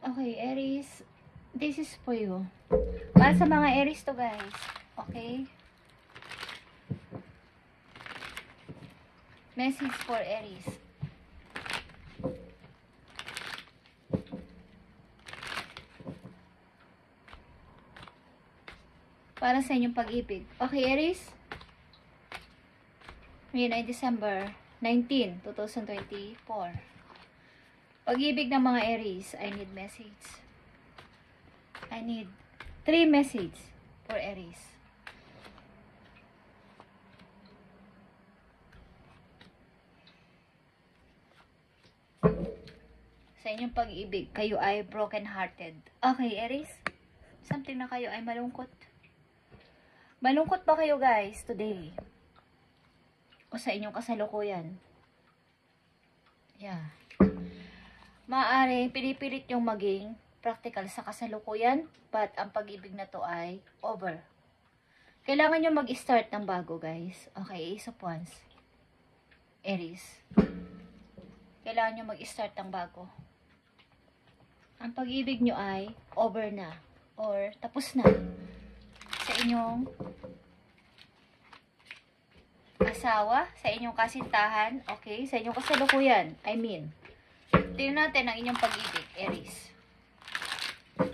Okay, Aries, this is for you. Para sa mga Aries to, guys. Okay? Message for Aries. Para sa inyong pag-ibig. Okay, Aries? Ngayon ay December 19, 2024. Pag-ibig ng mga Aries, I need message. I need 3 message for Aries. Sa inyong pag-ibig, kayo ay broken-hearted. Okay, Aries? Something na kayo ay malungkot. Malungkot ba kayo, guys, today? O sa inyong kasalukuyan? Yeah. Maaaring pinipilit yung maging practical sa kasalukuyan, but ang pag-ibig na to ay over. Kailangan nyo mag-start ng bago, guys. Okay, Ace of Wands. Aries. Kailangan nyo mag-start ng bago. Ang pag-ibig nyo ay over na. Or tapos na. Sa inyong asawa, sa inyong kasintahan, okay? Sa inyong kasalukuyan, I mean. Tingnan natin ang inyong pag-ibig, Aries.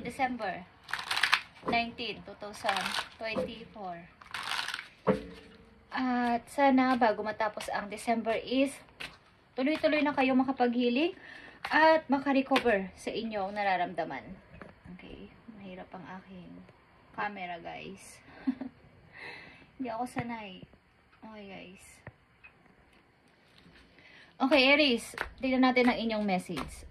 December 19, 2024. At sana bago matapos ang December is tuloy-tuloy na kayo makapag-healing at makarecover sa inyong nararamdaman. Okay, mahirap ang aking camera, guys. Hindi ako sanay. Okay, guys. Okay, Aries. Tignan natin ang inyong message.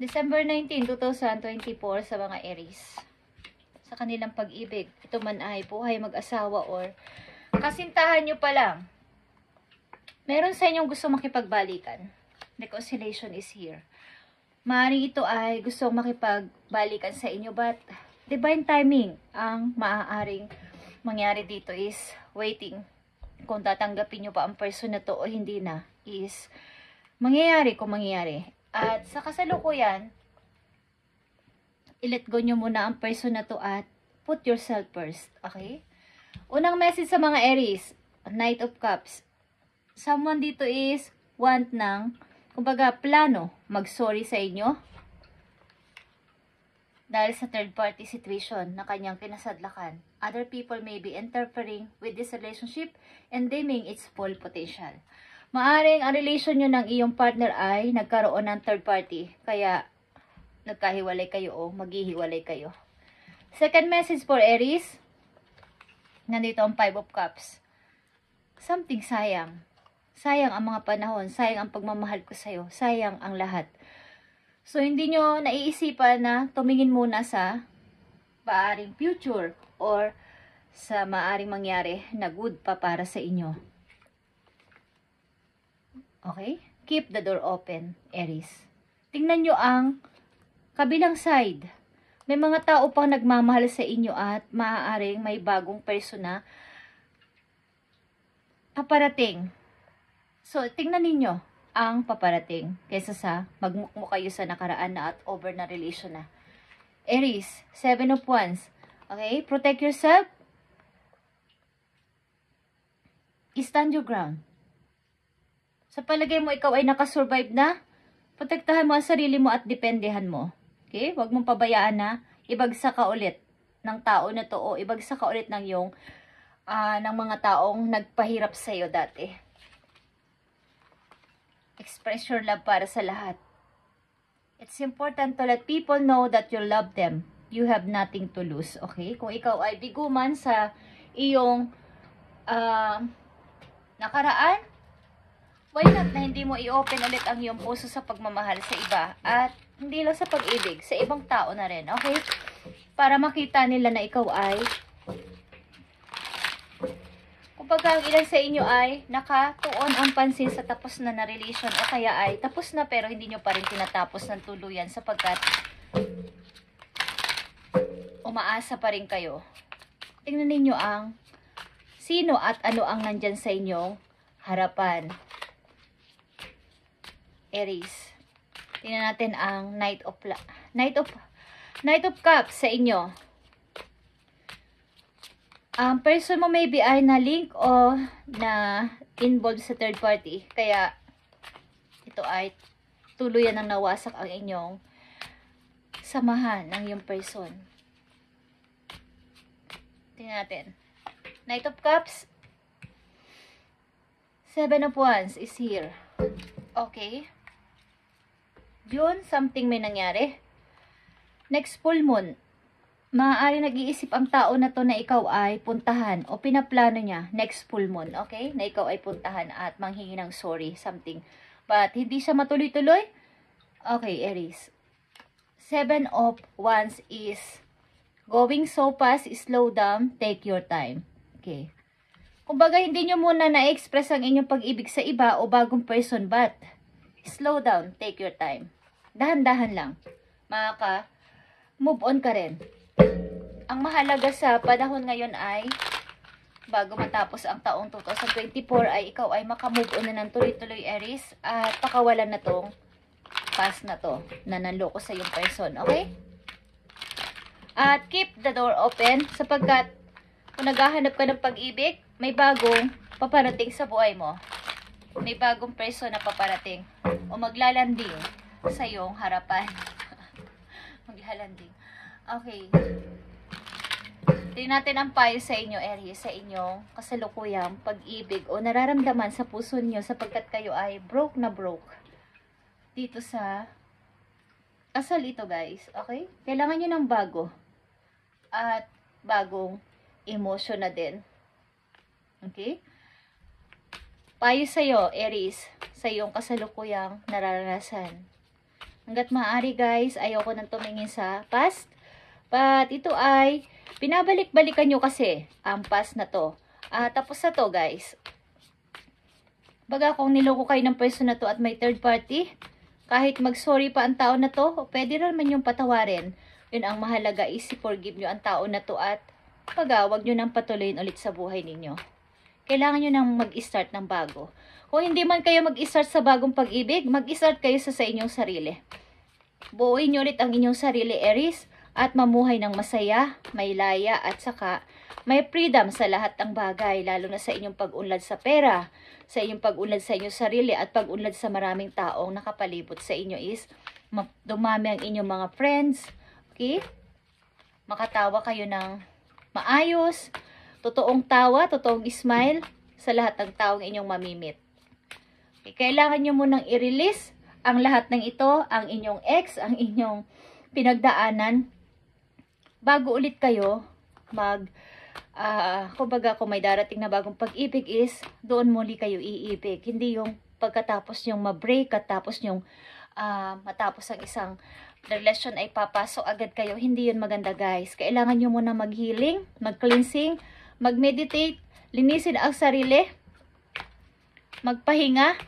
December 19, 2024 sa mga Aries. Sa kanilang pag-ibig. Ito man ay buhay mag-asawa or kasintahan nyo pa lang. Meron sa inyong gusto makipagbalikan. Reconciliation is here. Maaaring ito ay gusto makipagbalikan sa inyo, but divine timing ang maaaring mangyari dito is waiting. Kung tatanggapin nyo pa ang person na to o hindi na, is mangyayari kung mangyayari. At sa kasalukuyan, i-let go nyo muna ang person na to at put yourself first. Okay? Unang message sa mga Aries, Knight of Cups. Someone dito is want ng, kumbaga, plano mag-sorry sa inyo dahil sa third party situation na kanyang kinasadlakan. Other people may be interfering with this relationship and dimming its full potential. Maaring ang relation nyo ng iyong partner ay nagkaroon ng third party, kaya nagkahiwalay kayo o maghihiwalay kayo. Second message for Aries, nandito ang 5 of Cups. Something sayang. Sayang ang mga panahon, sayang ang pagmamahal ko sa'yo, sayang ang lahat. So, hindi nyo naiisipan na tumingin muna sa maaring future or sa maaring mangyari na good pa para sa inyo. Okay? Keep the door open, Aries. Tingnan nyo ang kabilang side. May mga tao pang nagmamahal sa inyo at maaaring may bagong persona paparating. So, tingnan ninyo ang paparating kaysa sa magmukmo kayo sa nakaraan na at over na relation na. Aries, 7 of Wands. Okay? Protect yourself. Stand your ground. Sa palagay mo ikaw ay nakasurvive na, protektahan mo ang sarili mo at dependehan mo. Okay? Huwag mong pabayaan na ibagsak ka ulit ng tao na to o ibagsak ka ulit ng yung ng mga taong nagpahirap sa iyo dati. Express your love para sa lahat. It's important to let people know that you love them. You have nothing to lose. Okay? Kung ikaw ay biguman sa iyong nakaraan, why not na hindi mo i-open ulit ang iyong puso sa pagmamahal sa iba at hindi lang sa pag-ibig, sa ibang tao na rin, okay? Para makita nila na ikaw ay, kumbaga ang ilan sa inyo ay nakatuon ang pansin sa tapos na na relation o kaya ay tapos na pero hindi nyo pa rin tinatapos ng tuluyan sapagkat umaasa pa rin kayo. Tingnan ninyo ang sino at ano ang nandyan sa inyong harapan. Aries. Tingnan natin ang Knight of Cups sa inyo. Ang person mo maybe ay na-link o na involved sa third party. Kaya, ito ay tuluyan ng nawasak ang inyong samahan ng iyong person. Tingnan natin. Knight of Cups. Seven of Wands is here. Okay. Yun, something may nangyari. Next full moon. Maaari nag-iisip ang tao na to na ikaw ay puntahan o pinaplano niya next full moon, okay? Na ikaw ay puntahan at manghingi ng sorry, something. But hindi siya matuloy-tuloy. Okay, Aries. Seven of Wands is going so fast, slow down, take your time. Okay. Kumbaga, hindi nyo muna na-express ang inyong pag-ibig sa iba o bagong person, but slow down, take your time. Dahan-dahan lang. Move on ka rin. Ang mahalaga sa panahon ngayon ay bago matapos ang taong 2024 ay ikaw ay makamove on na ng tuloy-tuloy, Aries, at pakawalan na tong past na to na nanloko sa yung person, okay? At keep the door open sapagkat kung naghahanap ka ng pag-ibig, may bagong paparating sa buhay mo. May bagong person na paparating o maglalanding sa iyong harapan. Maglalanding. Okay. Tingnan natin ang payo sa inyo, Aries, sa inyong kasalukuyang pag-ibig o nararamdaman sa puso niyo sapagkat kayo ay broke na broke. Dito sa kasal ito, guys. Okay? Kailangan nyo ng bago. At bagong emotion na din. Okay? Payo sa'yo, Aries, sa iyong kasalukuyang nararanasan. Hanggat maaari, guys, ayoko nang tumingin sa past. But ito ay pinabalik-balikan nyo kasi ang past na to. Tapos na to, guys. Baga kung niloko kayo ng person na to at may third party, kahit mag-sorry pa ang tao na to, pwede naman yung patawarin. Yun ang mahalaga is forgive nyo ang tao na to at wag nyo nang patuloyin ulit sa buhay ninyo. Kailangan nyo nang mag-start ng bago. Kung hindi man kayo mag-start sa bagong pag-ibig, mag-start kayo sa inyong sarili. Buuin nyo ulit ang inyong sarili, Aries, at mamuhay ng masaya, may laya, at saka may freedom sa lahat ng bagay, lalo na sa inyong pag-unlad sa pera, sa inyong pag-unlad sa inyong sarili, at pag-unlad sa maraming taong nakapalibot sa inyo is dumami ang inyong mga friends, okay? Makatawa kayo ng maayos, totoong tawa, totoong smile sa lahat ng taong inyong mamimit. Okay, kailangan nyo munang i-release ang lahat ng ito, ang inyong ex, ang inyong pinagdaanan, bago ulit kayo kumbaga kung may darating na bagong pag-ibig is, doon muli kayo iibig. Hindi yung pagkatapos yung ma-break at tapos yung matapos ang isang relasyon ay papasok agad kayo. Hindi yun maganda, guys. Kailangan nyo muna mag-healing, mag-cleansing, mag-meditate, linisin ang sarili, magpahinga,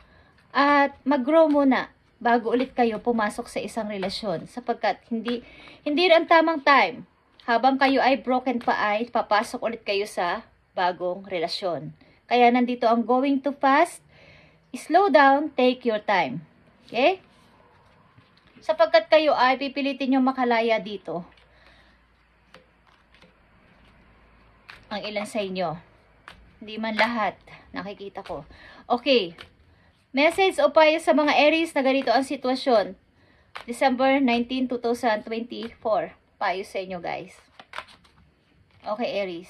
at mag-grow muna bago ulit kayo pumasok sa isang relasyon. Sapagkat hindi rin tamang time. Habang kayo ay broken pa ay papasok ulit kayo sa bagong relasyon. Kaya nandito ang going too fast, slow down, take your time. Okay? Sapagkat kayo ay pipilitin nyo makalaya dito. Ang ilan sa inyo. Hindi man lahat. Nakikita ko. Okay. Message o payo sa mga Aries na ganito ang sitwasyon. December 19, 2024. Payo sa inyo, guys. Okay, Aries.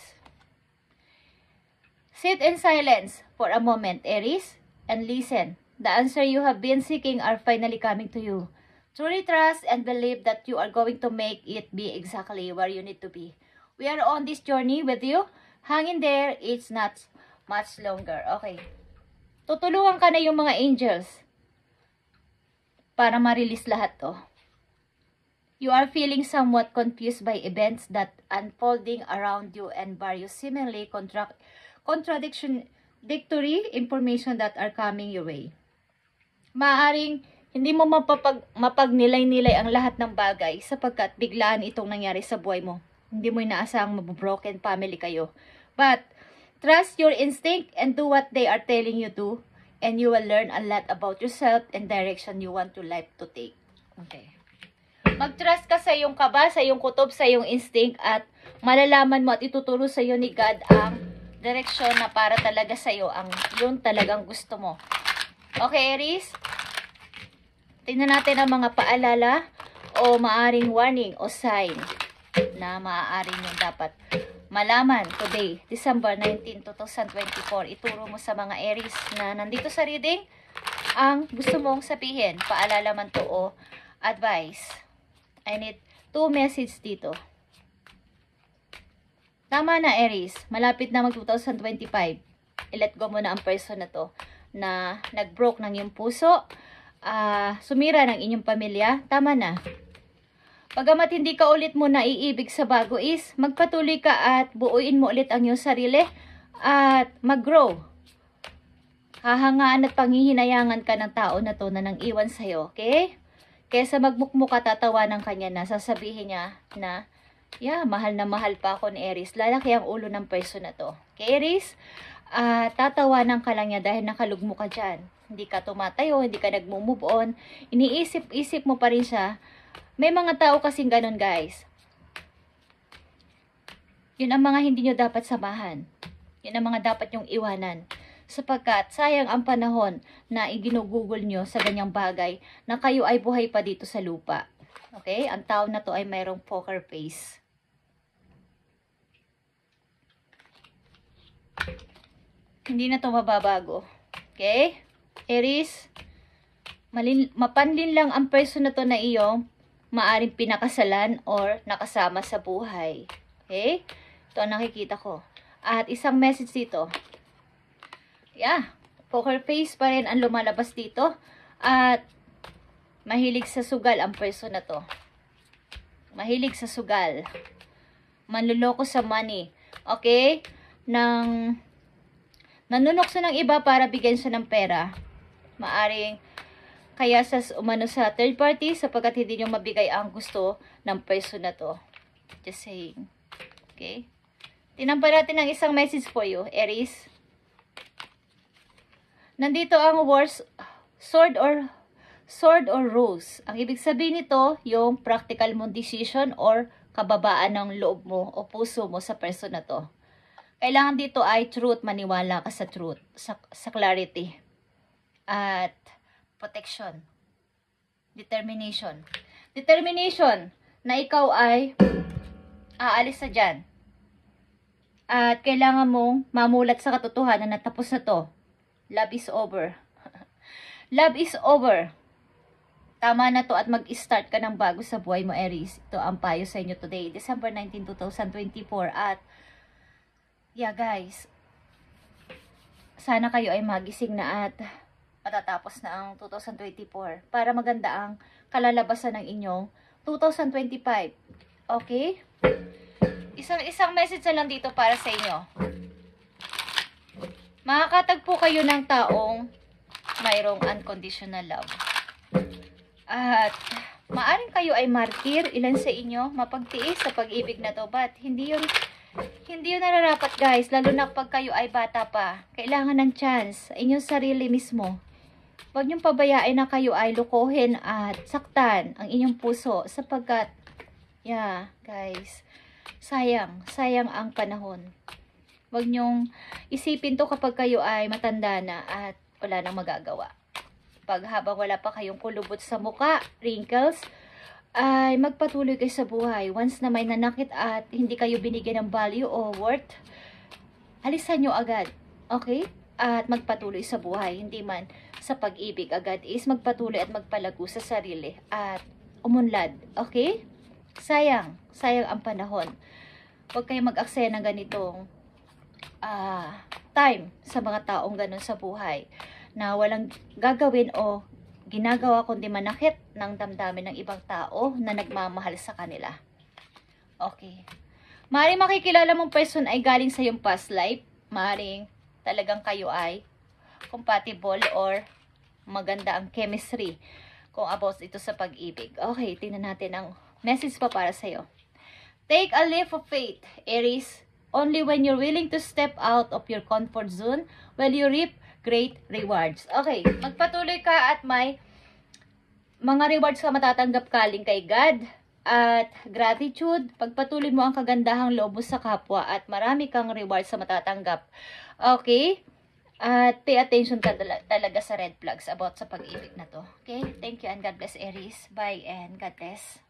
Sit in silence for a moment, Aries, and listen. The answer you have been seeking are finally coming to you. Truly trust and believe that you are going to make it be exactly where you need to be. We are on this journey with you. Hang in there. It's not much longer. Okay. Tutulungan ka na yung mga angels para ma-release lahat to. You are feeling somewhat confused by events that unfolding around you and various seemingly contradictory information that are coming your way. Maaring hindi mo mapagnilay-nilay ang lahat ng bagay sapagkat biglaan itong nangyari sa buhay mo. Hindi mo inaasahang mabubroken family kayo. But trust your instinct and do what they are telling you to. and you will learn a lot about yourself and direction you want your life to take. Okay. Mag-trust ka sa iyong kaba, sa iyong kutob, sa iyong instinct, at malalaman mo at ituturo sa iyo ni God ang direksyon na para talaga sa iyo, ang yun talagang gusto mo. Okay, Aries? Tingnan natin ang mga paalala o maaring warning o sign na maaaring yung dapat malaman today, December 19, 2024. Ituro mo sa mga Aries na nandito sa reading ang gusto mong sabihin. Paalala man to o advice. I need 2 message dito. Tama na, Aries. Malapit na mag 2025. I-let go mo na ang person na to na nag-broke ng iyong puso, sumira ng inyong pamilya. Tama na. Pagamat hindi ka ulit mo naiibig sa bago is, magpatuloy ka at buuin mo ulit ang iyong sarili at mag-grow. Hahangaan at panghihinayangan ka ng tao na to na nang iwan sa'yo, okay? Kesa magmukmuk ka, tatawanan ka niya na sasabihin niya na, yeah, mahal na mahal pa ako ni Aries. Lalaki ang ulo ng person na to. Okay, Aries? Tatawanan ka lang niya dahil nakalugmo ka dyan. Hindi ka tumatayo, hindi ka nag-move on. Iniisip-isip mo pa rin siya. May mga tao kasing ganun, guys. Yun ang mga hindi nyo dapat samahan. Yun ang mga dapat nyong iwanan. Sapagkat sayang ang panahon na iginugugol nyo sa ganyang bagay na kayo ay buhay pa dito sa lupa. Okay? Ang tao na to ay mayroong poker face. Hindi na to mababago. Okay? Aries, mapanlin lang ang person na to na iyong maaring pinakasalan or nakasama sa buhay. Okay? Ito ang nakikita ko. At isang message dito. Yeah. Poker face pa rin ang lumalabas dito. At mahilig sa sugal ang person na to. Mahilig sa sugal. Manluloko sa money. Okay? Nanunokso ng iba para bigyan siya ng pera. Maaring kaya sa umano sa third party sapagkat hindi nyo mabigay ang gusto ng person na to. Just saying. Okay? Tinampan natin ang isang message for you, Aries. Nandito ang words, sword or rose. Ang ibig sabihin nito, yung practical mong decision or kababaan ng loob mo o puso mo sa person na to. Kailangan dito ay truth, maniwala ka sa truth, sa clarity. At protection. Determination. Determination na ikaw ay aalis na dyan. At kailangan mong mamulat sa katotohanan na tapos na to. Love is over. Love is over. Tama na to at mag-start ka ng bago sa buhay mo, Aries. Ito ang payo sa inyo today, December 19, 2024. At, yeah guys, sana kayo ay magising na at matatapos na ang 2024 para maganda ang kalalabasan ng inyong 2025. Okay? Isang message na lang dito para sa inyo. Makakatagpo kayo ng taong mayroong unconditional love. At maaring kayo ay martir, ilan sa inyo mapagtiis sa pag-ibig na to, but hindi yun nararapat, guys, lalo na pag kayo ay bata pa. Kailangan ng chance sa inyong sarili mismo. Huwag niyong pabayaan na kayo ay lukohin at saktan ang inyong puso sapagkat, yeah, guys, sayang ang panahon. Huwag niyong isipin to kapag kayo ay matanda na at wala nang magagawa. Pag habang wala pa kayong kulubot sa muka, wrinkles, ay magpatuloy kayo sa buhay. Once na may nanakit at hindi kayo binigyan ng value o worth, alisan nyo agad. Okay? At magpatuloy sa buhay. Hindi man sa pag-ibig agad is magpatuloy at magpalago sa sarili at umunlad. Okay? Sayang ang panahon. Huwag kayo mag-aksaya ng ganitong time sa mga taong ganun sa buhay na walang gagawin o ginagawa kundi manakit ng damdamin ng ibang tao na nagmamahal sa kanila. Okay. Maaaring makikilala mong person ay galing sa iyong past life. Maaaring talagang kayo ay compatible or maganda ang chemistry kung about ito sa pag-ibig. Okay, tingnan natin ang message pa para sa iyo. Take a leap of faith, Aries. Only when you're willing to step out of your comfort zone will you reap great rewards. Okay, magpatuloy ka at may mga rewards ka matatanggap galing kay God at gratitude. Pagpatuloy mo ang kagandahang loob mo sa kapwa at marami kang rewards sa matatanggap. Okay? At pay attention ka talaga sa red flags about sa pag-ibig na to. Okay? Thank you and God bless, Aries. Bye and God bless.